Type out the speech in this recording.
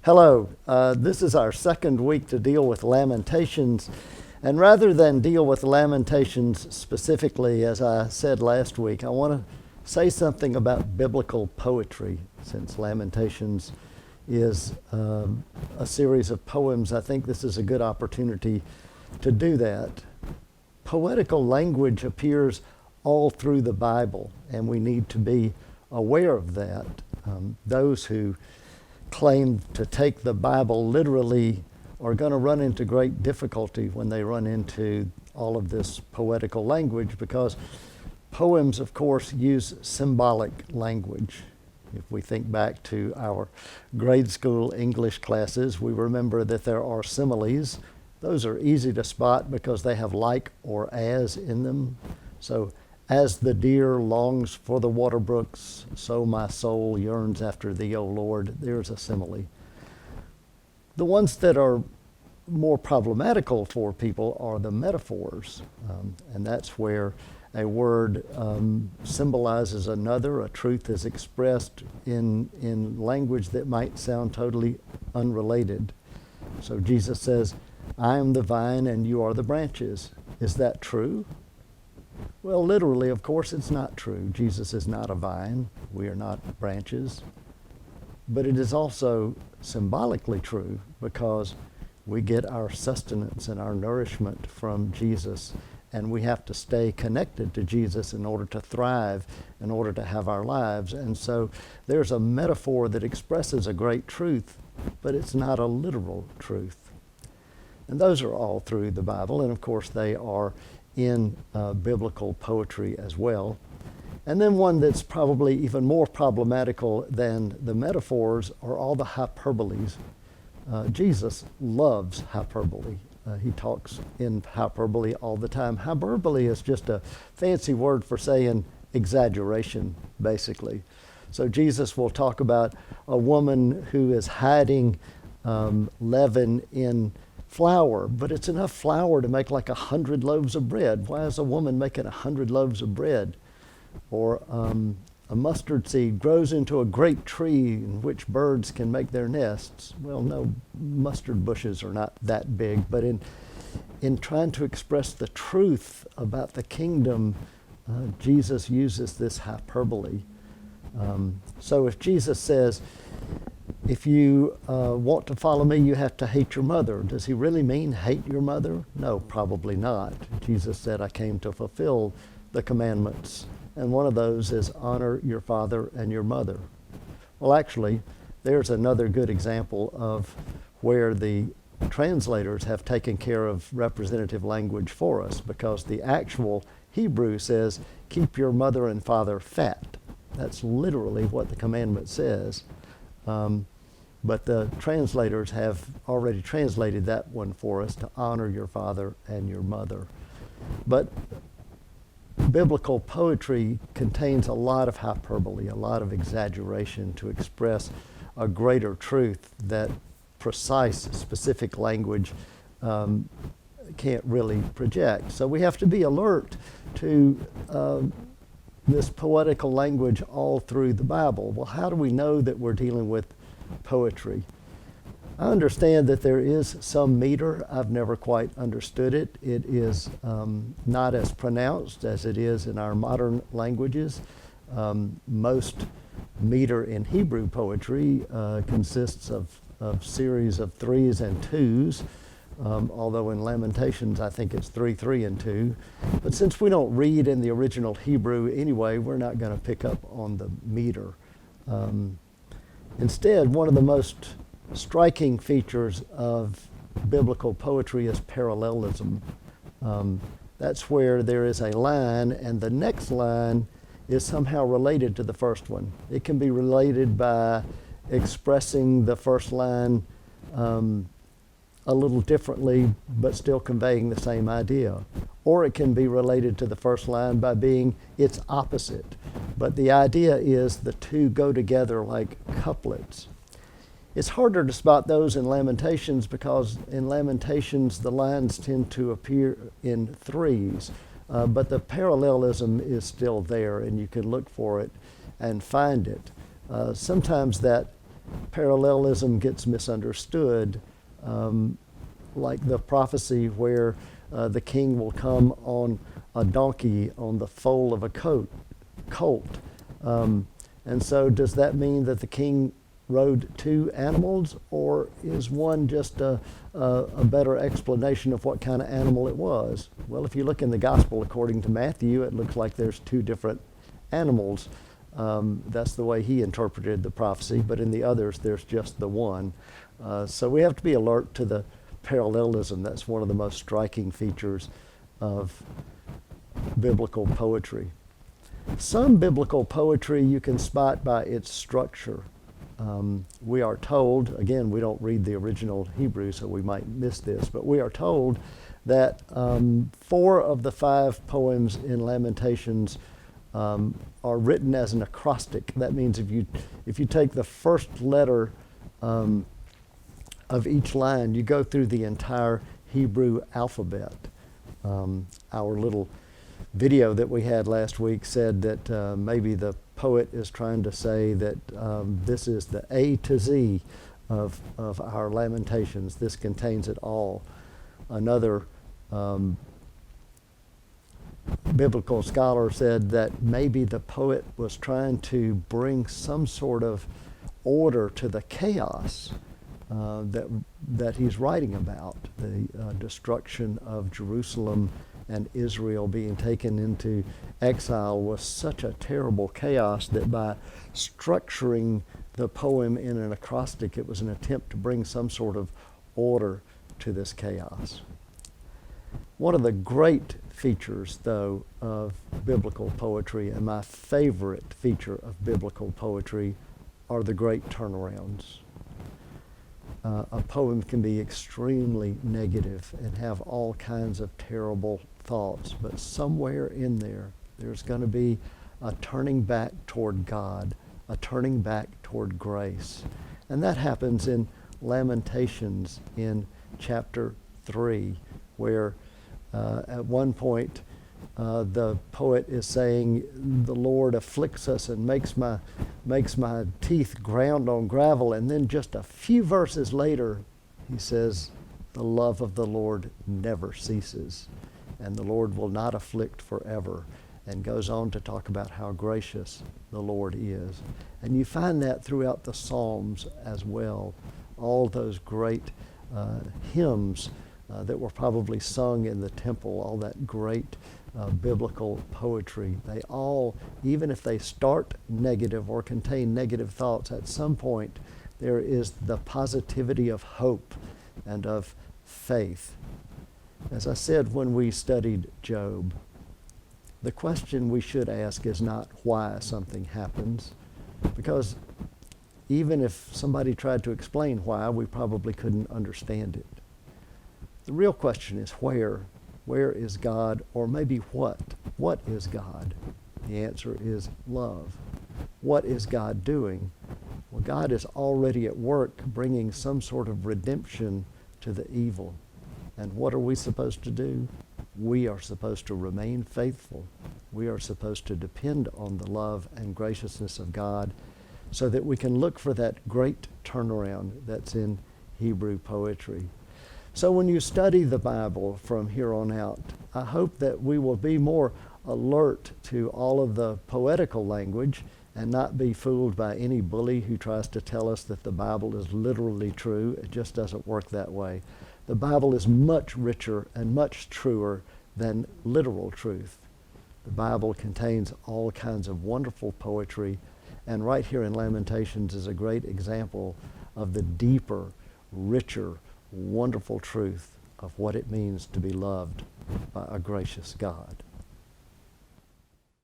Hello, this is our second week to deal with Lamentations. And rather than deal with Lamentations specifically, as I said last week, I want to say something about biblical poetry. Since Lamentations is a series of poems, I think this is a good opportunity to do that. Poetical language appears all through the Bible, and we need to be aware of that. Those who claim to take the Bible literally are going to run into great difficulty when they run into all of this poetical language, because poems, of course, use symbolic language. If we think back to our grade school English classes, we remember that there are similes. Those are easy to spot because they have like or as in them. So, as the deer longs for the water brooks, so my soul yearns after thee, O Lord. There's a simile. The ones that are more problematical for people are the metaphors. And that's where a word symbolizes another. A truth is expressed in language that might sound totally unrelated. So Jesus says, I am the vine and you are the branches. Is that true? Well, literally, of course, it's not true. Jesus is not a vine. We are not branches. But it is also symbolically true, because we get our sustenance and our nourishment from Jesus, and we have to stay connected to Jesus in order to thrive, in order to have our lives. And so there's a metaphor that expresses a great truth, but it's not a literal truth. And those are all through the Bible, and of course they are in biblical poetry as well. And then one that's probably even more problematical than the metaphors are all the hyperboles. Jesus loves hyperbole. He talks in hyperbole all the time. Hyperbole is just a fancy word for saying exaggeration, basically. So Jesus will talk about a woman who is hiding leaven in flour, but it's enough flour to make like 100 loaves of bread. Why is a woman making 100 loaves of bread? Or a mustard seed grows into a great tree in which birds can make their nests. Well, no, mustard bushes are not that big, but in trying to express the truth about the kingdom, Jesus uses this hyperbole. So if Jesus says, if you want to follow me, you have to hate your mother. Does he really mean hate your mother? No, probably not. Jesus said, I came to fulfill the commandments. And one of those is honor your father and your mother. Well, actually, there's another good example of where the translators have taken care of representative language for us, because the actual Hebrew says, keep your mother and father fat. That's literally what the commandment says. But the translators have already translated that one for us, to honor your father and your mother. But biblical poetry contains a lot of hyperbole, a lot of exaggeration to express a greater truth that precise, specific language can't really project. So we have to be alert to this poetical language all through the Bible. Well, how do we know that we're dealing with poetry? I understand that there is some meter. I've never quite understood it. It is not as pronounced as it is in our modern languages. Most meter in Hebrew poetry consists of series of threes and twos, although in Lamentations I think it's 3, 3, and 2. But since we don't read in the original Hebrew anyway, we're not going to pick up on the meter. Instead, one of the most striking features of biblical poetry is parallelism. That's where there is a line and the next line is somehow related to the first one. It can be related by expressing the first line a little differently, but still conveying the same idea. Or it can be related to the first line by being its opposite. But the idea is the two go together like couplets. It's harder to spot those in Lamentations, because in Lamentations the lines tend to appear in threes, but the parallelism is still there, and you can look for it and find it. Sometimes that parallelism gets misunderstood, like the prophecy where the king will come on a donkey on the foal of a colt. And so does that mean that the king rode two animals, or is one just a better explanation of what kind of animal it was? Well, if you look in the gospel according to Matthew, it looks like there's two different animals. That's the way he interpreted the prophecy, but in the others, there's just the one. So we have to be alert to the parallelism. That's one of the most striking features of biblical poetry. Some biblical poetry you can spot by its structure. We are told, again, we don't read the original Hebrew, so we might miss this, but we are told that 4 of the 5 poems in Lamentations are written as an acrostic. That means if you take the first letter of each line, you go through the entire Hebrew alphabet. Our little video that we had last week said that maybe the poet is trying to say that this is the A to Z of our Lamentations. This contains it all. Another biblical scholar said that maybe the poet was trying to bring some sort of order to the chaos that he's writing about, the destruction of Jerusalem and Israel being taken into exile was such a terrible chaos that by structuring the poem in an acrostic, it was an attempt to bring some sort of order to this chaos. One of the great features, though, of biblical poetry, and my favorite feature of biblical poetry, are the great turnarounds. A poem can be extremely negative and have all kinds of terrible thoughts, but somewhere in there, there's going to be a turning back toward God, a turning back toward grace. And that happens in Lamentations in chapter 3, where at one point the poet is saying, the Lord afflicts us and makes my teeth ground on gravel. And then just a few verses later, he says, the love of the Lord never ceases, and the Lord will not afflict forever, and goes on to talk about how gracious the Lord is. And you find that throughout the Psalms as well. All those great hymns that were probably sung in the temple, all that great biblical poetry, they all, even if they start negative or contain negative thoughts, at some point there is the positivity of hope and of faith. As I said when we studied Job, the question we should ask is not why something happens, because even if somebody tried to explain why, we probably couldn't understand it. The real question is where. Where is God? Or maybe what? What is God? The answer is love. What is God doing? Well, God is already at work bringing some sort of redemption to the evil. And what are we supposed to do? We are supposed to remain faithful. We are supposed to depend on the love and graciousness of God so that we can look for that great turnaround that's in Hebrew poetry. So when you study the Bible from here on out, I hope that we will be more alert to all of the poetical language and not be fooled by any bully who tries to tell us that the Bible is literally true. It just doesn't work that way. The Bible is much richer and much truer than literal truth. The Bible contains all kinds of wonderful poetry, and right here in Lamentations is a great example of the deeper, richer, wonderful truth of what it means to be loved by a gracious God.